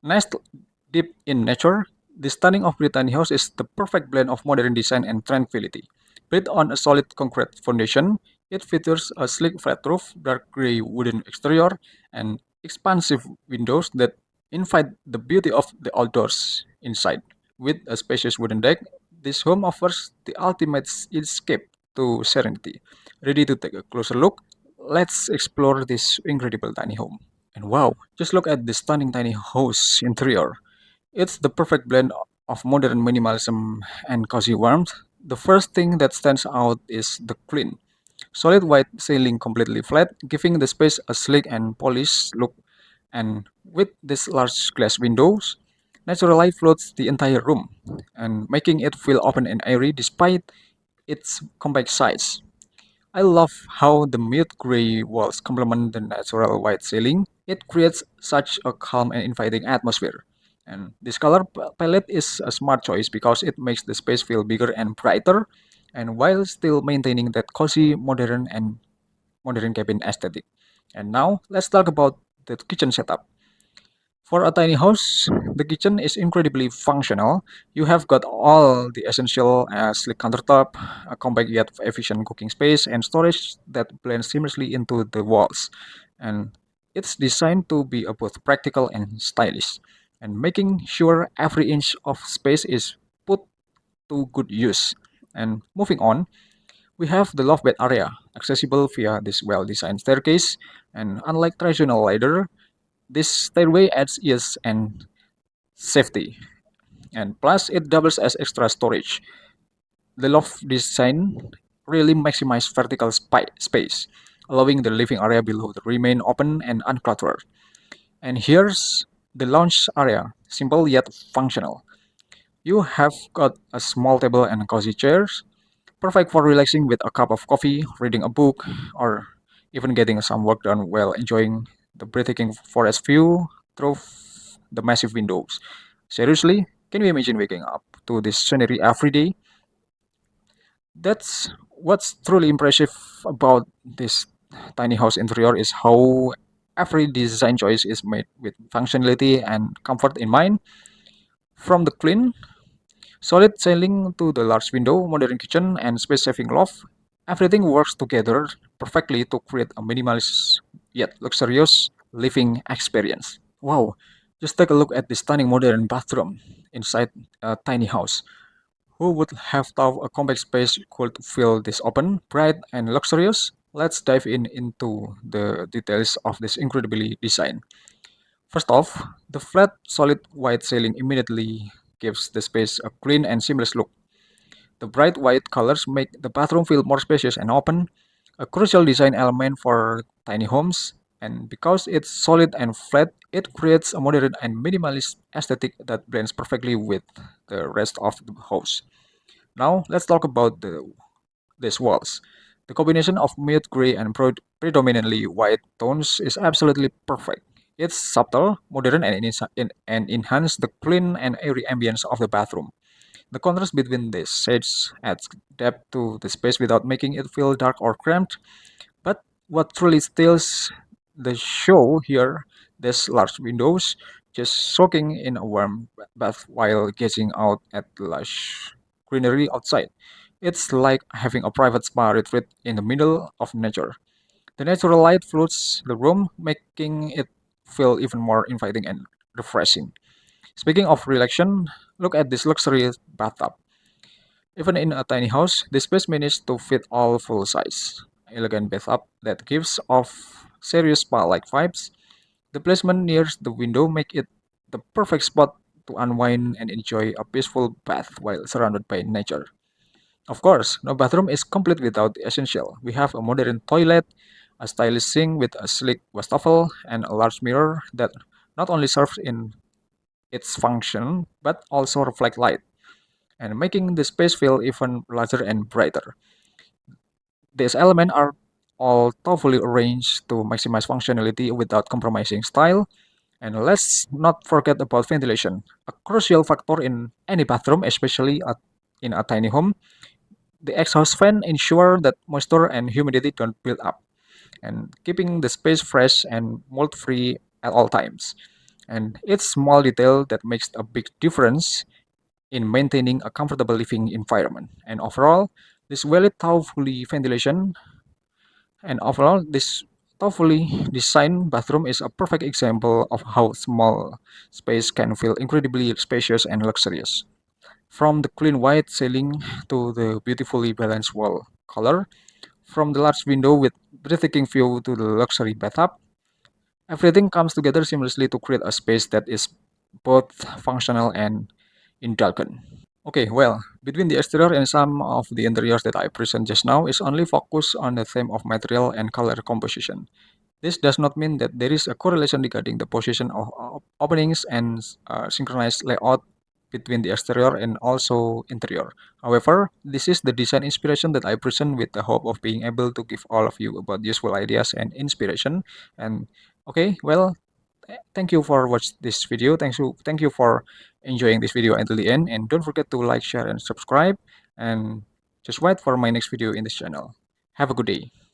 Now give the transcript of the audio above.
Nestled deep in nature, the stunning of Brittany House is the perfect blend of modern design and tranquility. Built on a solid concrete foundation, it features a sleek flat roof, dark gray wooden exterior, and expansive windows that invite the beauty of the outdoors inside. With a spacious wooden deck, this home offers the ultimate escape to serenity. Ready to take a closer look? Let's explore this incredible tiny home. And wow, just look at the stunning tiny house interior. It's the perfect blend of modern minimalism and cozy warmth. The first thing that stands out is the clean, solid white ceiling completely flat, giving the space a sleek and polished look. And with these large glass windows, natural light floats the entire room and making it feel open and airy despite its compact size. I love how the mute gray walls complement the natural white ceiling. It creates such a calm and inviting atmosphere. And this color palette is a smart choice because it makes the space feel bigger and brighter, and while still maintaining that cozy, modern cabin aesthetic. And now let's talk about the kitchen setup. For a tiny house, the kitchen is incredibly functional. You have got all the essential sleek countertop, a compact yet efficient cooking space, and storage that blends seamlessly into the walls. And it's designed to be both practical and stylish, and making sure every inch of space is put to good use. And moving on, we have the loft bed area, accessible via this well-designed staircase. And unlike traditional ladder, this stairway adds ease and safety, and plus it doubles as extra storage. The loft design really maximizes vertical space, allowing the living area below to remain open and uncluttered. And here's the lounge area, simple yet functional. You have got a small table and cozy chairs, perfect for relaxing with a cup of coffee, reading a book, or even getting some work done while enjoying the breathtaking forest view through the massive windows. Seriously, can you imagine waking up to this scenery every day? That's what's truly impressive about this tiny house interior is how every design choice is made with functionality and comfort in mind. From the clean solid ceiling to the large window, modern kitchen, and space-saving loft, everything works together perfectly to create a minimalist yet luxurious living experience. Wow, just take a look at the stunning modern bathroom inside a tiny house. Who would have thought a compact space could feel this open, bright, and luxurious? Let's dive into the details of this incredibly design. First off, the flat, solid white ceiling immediately gives the space a clean and seamless look. The bright white colors make the bathroom feel more spacious and open, a crucial design element for tiny homes. And because it's solid and flat, it creates a modern and minimalist aesthetic that blends perfectly with the rest of the house. Now, let's talk about these walls. The combination of mute gray and predominantly white tones is absolutely perfect. It's subtle, modern, and enhance the clean and airy ambience of the bathroom. The contrast between these shades adds depth to the space without making it feel dark or cramped. But what truly steals the show here, these large windows, just soaking in a warm bath while gazing out at the lush greenery outside. It's like having a private spa retreat in the middle of nature. The natural light floods the room, making it feel even more inviting and refreshing. Speaking of relaxation, look at this luxurious bathtub. Even in a tiny house, this space managed to fit all full size. Elegant bathtub that gives off serious spa-like vibes. The placement near the window make it the perfect spot to unwind and enjoy a peaceful bath while surrounded by nature. Of course, no bathroom is complete without the essential. We have a modern toilet, a stylish sink with a sleek wastafel, and a large mirror that not only serves in its function but also reflect light and making the space feel even larger and brighter. These elements are all thoughtfully arranged to maximize functionality without compromising style. And let's not forget about ventilation, a crucial factor in any bathroom, especially in a tiny home. The exhaust fan ensure that moisture and humidity don't build up, and keeping the space fresh and mold-free at all times. And it's small detail that makes a big difference in maintaining a comfortable living environment. And overall, this well thoughtfully ventilation and overall this thoughtfully designed bathroom is a perfect example of how small space can feel incredibly spacious and luxurious. From the clean white ceiling to the beautifully balanced wall color, from the large window with breathtaking view to the luxury bathtub, everything comes together seamlessly to create a space that is both functional and indulgent. Okay, well, between the exterior and some of the interiors that I present just now is only focused on the theme of material and color composition. This does not mean that there is a correlation regarding the position of openings and synchronized layout between the exterior and also interior. However, this is the design inspiration that I present with the hope of being able to give all of you about useful ideas and inspiration. And okay, well, thank you for watch this video. Thank you for enjoying this video until the end. And don't forget to like, share, and subscribe. And just wait for my next video in this channel. Have a good day.